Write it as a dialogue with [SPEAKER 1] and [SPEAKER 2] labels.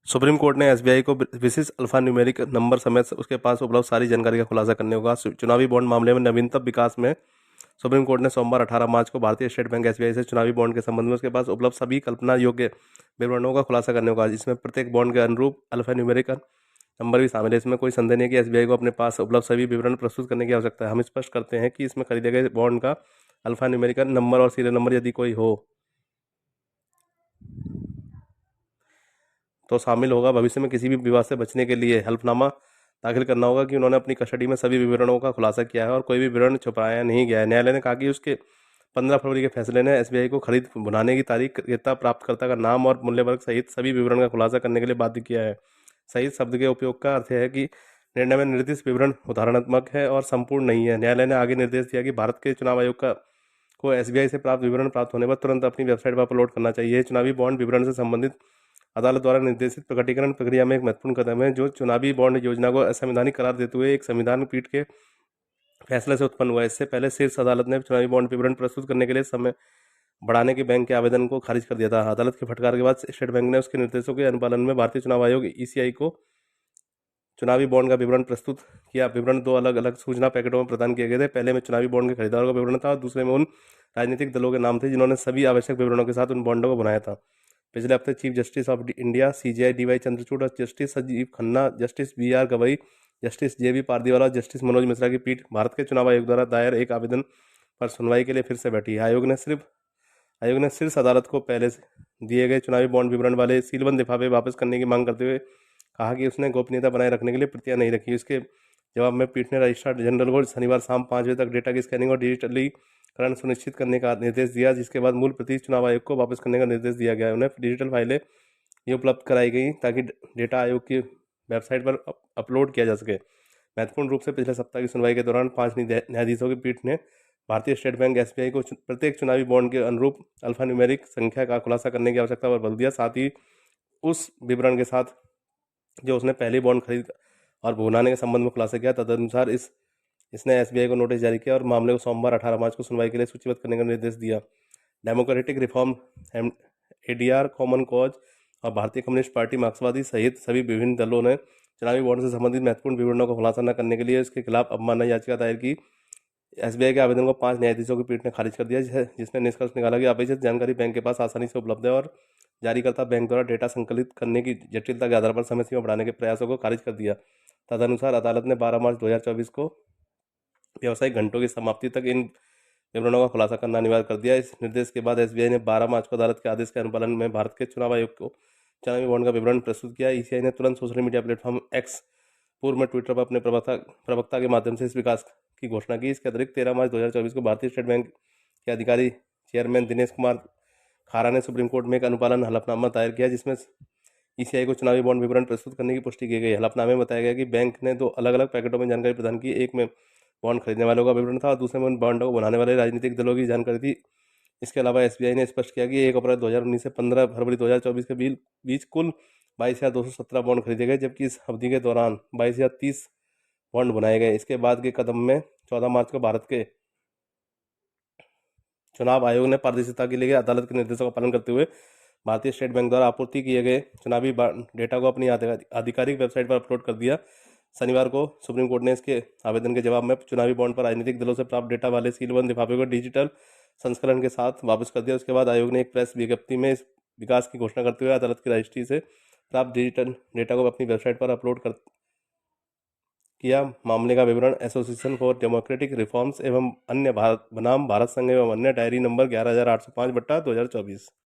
[SPEAKER 1] Supreme court ने SBI को विशिष्ट अल्फा न्यूमेरिक नंबर समेत उसके पास उपलब्ध सारी जानकारी का खुलासा करने को कहा। चुनावी बॉन्ड मामले में नवीनतम विकास में सुप्रीम कोर्ट ने सोमवार 18 मार्च को भारतीय स्टेट बैंक एसबीआई से चुनावी बॉन्ड के संबंध में उसके पास उपलब्ध सभी कल्पना योग्य विवरणों का खुलासा करने को कहा, जिसमें प्रत्येक बॉन्ड के अनुरूप अल्फा न्यूमेरिक नंबर भी शामिल है। इसमें कोई संदेह नहीं कि एसबीआई को अपने पास उपलब्ध सभी विवरण प्रस्तुत करने की आवश्यकता है। हम स्पष्ट करते हैं कि इसमें खरीदे गए बॉन्ड का अल्फा न्यूमेरिकल नंबर और सीरियल नंबर यदि कोई हो तो शामिल होगा। भविष्य में किसी भी विवाद से बचने के लिए हल्फनामा दाखिल करना होगा कि उन्होंने अपनी कस्टडी में सभी विवरणों का खुलासा किया है और कोई भी विवरण छुपाया नहीं गया है। न्यायालय ने कहा कि उसके 15 फरवरी के फैसले ने एसबीआई को खरीद बुलाने की तारीख, क्रेता, प्राप्तकर्ता का नाम और मूल्य वर्ग सहित सभी विवरण का खुलासा करने के लिए बाध्य किया है। सहित शब्द के उपयोग का अर्थ है कि निर्णय में निर्दिष्ट विवरण उदाहरणात्मक है और संपूर्ण नहीं है। न्यायालय ने आगे निर्देश दिया कि भारत के चुनाव आयोग का को एसबीआई से प्राप्त विवरण प्राप्त होने पर तुरंत अपनी वेबसाइट पर अपलोड करना चाहिए। चुनावी बॉन्ड विवरण से संबंधित अदालत द्वारा निर्देशित प्रकटीकरण प्रक्रिया में एक महत्वपूर्ण कदम है, जो चुनावी बॉन्ड योजना को असंवैधानिक करार देते हुए एक संविधान पीठ के फैसले से उत्पन्न हुआ है। इससे पहले शीर्ष अदालत ने चुनावी बॉन्ड विवरण प्रस्तुत करने के लिए समय बढ़ाने के बैंक के आवेदन को खारिज कर दिया था। अदालत के फटकार के बाद स्टेट बैंक ने उसके निर्देशों के अनुपालन में भारतीय चुनाव आयोग ईसीआई को चुनावी बॉन्ड का विवरण प्रस्तुत किया। विवरण दो अलग अलग सूचना पैकेटों में प्रदान किए गए थे। पहले में चुनावी बॉन्ड के खरीदारों का विवरण था और दूसरे में उन राजनीतिक दलों के नाम थे जिन्होंने सभी आवश्यक विवरणों के साथ उन बॉन्डों को बनाया था। पिछले हफ्ते chief justice of India CJI DY Chandrachud और justice Sanjiv Khanna, justice BR Gavai, justice JB Pardiwala और जस्टिस मनोज मिश्रा की पीठ भारत के चुनाव आयोग द्वारा दायर एक आवेदन पर सुनवाई के लिए फिर से बैठी है। आयोग ने शीर्ष अदालत को पहले से दिए गए चुनावी बॉन्ड विवरण वाले सीलबंद लिफाफे वापस करने की मांग करते हुए कहा कि उसने गोपनीयता बनाए रखने के लिए प्रतियां नहीं रखी। इसके जवाब में पीठ ने रजिस्ट्रार जनरल को शनिवार शाम 5 बजे तक डेटा की स्कैनिंग और डिजिटलीकरण सुनिश्चित करने का निर्देश दिया, जिसके बाद मूल प्रति चुनाव आयोग को वापस करने का निर्देश दिया गया। उन्हें डिजिटल फाइलें ये उपलब्ध कराई गई ताकि डेटा आयोग की वेबसाइट पर अपलोड किया जा सके। महत्वपूर्ण रूप से पिछले सप्ताह की सुनवाई के दौरान 5 न्यायाधीशों की पीठ ने भारतीय स्टेट बैंक एसबीआई को प्रत्येक चुनावी बॉन्ड के अनुरूप अल्फा न्यूमेरिक संख्या का खुलासा करने की आवश्यकता पर बल दिया। साथ ही उस विवरण के साथ जो उसने पहली बॉन्ड खरीद और भुगतान के संबंध में खुलासा किया, तदनुसार इसने एसबीआई को नोटिस जारी किया और मामले को सोमवार 18 मार्च को सुनवाई के लिए सूचीबद्ध करने का निर्देश दिया। Democratic reform ADR, common cause और भारतीय कम्युनिस्ट पार्टी मार्क्सवादी सहित सभी विभिन्न दलों ने चुनावी बॉन्ड से संबंधित महत्वपूर्ण विवरणों का खुलासा न करने के लिए इसके खिलाफ अवमानना याचिका दायर की। एसबीआई के आवेदन को 5 न्यायाधीशों की पीठ ने खारिज कर दिया, जिसने निष्कर्ष निकाला कि अपेक्षित जानकारी बैंक के पास आसानी से उपलब्ध है और जारीकर्ता बैंक द्वारा डेटा संकलित करने की जटिलता के आधार पर समय सीमा बढ़ाने के प्रयासों को खारिज कर दिया। तदनुसार अदालत ने 12 मार्च 2024 को व्यावसायिक घंटों की समाप्ति तक इन विवरणों का खुलासा करना अनिवार्य कर दिया। इस निर्देश के बाद एसबीआई ने 12 मार्च को अदालत के आदेश के अनुपालन में भारत के चुनाव आयोग को चुनावी बॉन्ड का विवरण प्रस्तुत किया। ईसीआई ने तुरंत सोशल मीडिया प्लेटफॉर्म एक्स, पूर्व में ट्विटर पर अपने प्रवक्ता के माध्यम से इस विकास की घोषणा की। इसके अतिरिक्त 13 मार्च 2024 को भारतीय स्टेट बैंक के अधिकारी चेयरमैन दिनेश कुमार खारा ने सुप्रीम कोर्ट में एक अनुपालन हलफनामा दायर किया, जिसमें ईसीआई को चुनावी बॉन्ड विवरण प्रस्तुत करने की पुष्टि की गई। हलफनामे में बताया गया कि बैंक ने 2 अलग अलग पैकेटों में जानकारी प्रदान की। एक में बॉन्ड खरीदने वालों का विवरण था और दूसरे में उन बॉन्डों को बनाने वाले राजनीतिक दलों की जानकारी थी। इसके अलावा एसबीआई ने स्पष्ट किया कि 1 अप्रैल 2019 से 15 फरवरी 2024 के बीच कुल 22,217 बॉन्ड खरीदे गए, जबकि इस अवधि के दौरान 22,030 बॉन्ड बनाए गए। इसके बाद के कदम में 14 मार्च को भारत के चुनाव आयोग ने पारदर्शिता के लिए अदालत के निर्देशों का पालन करते हुए भारतीय स्टेट बैंक द्वारा आपूर्ति किए गए चुनावी डेटा को अपनी आधिकारिक वेबसाइट पर अपलोड कर दिया। शनिवार को सुप्रीम कोर्ट ने इसके आवेदन के जवाब में चुनावी बॉन्ड पर राजनीतिक दलों से प्राप्त डेटा वाले सीलबंद लिफाफे को डिजिटल संस्करण के साथ वापस कर दिया। उसके बाद आयोग ने एक प्रेस विज्ञप्ति में इस विकास की घोषणा करते हुए अदालत की रजिस्ट्री से प्राप्त डिजिटल डेटा को अपनी वेबसाइट पर अपलोड कर किया। मामले का विवरण एसोसिएशन फॉर डेमोक्रेटिक रिफॉर्म्स एवं अन्य भारत बनाम भारत संघ एवं अन्य डायरी नंबर 11,805/2024।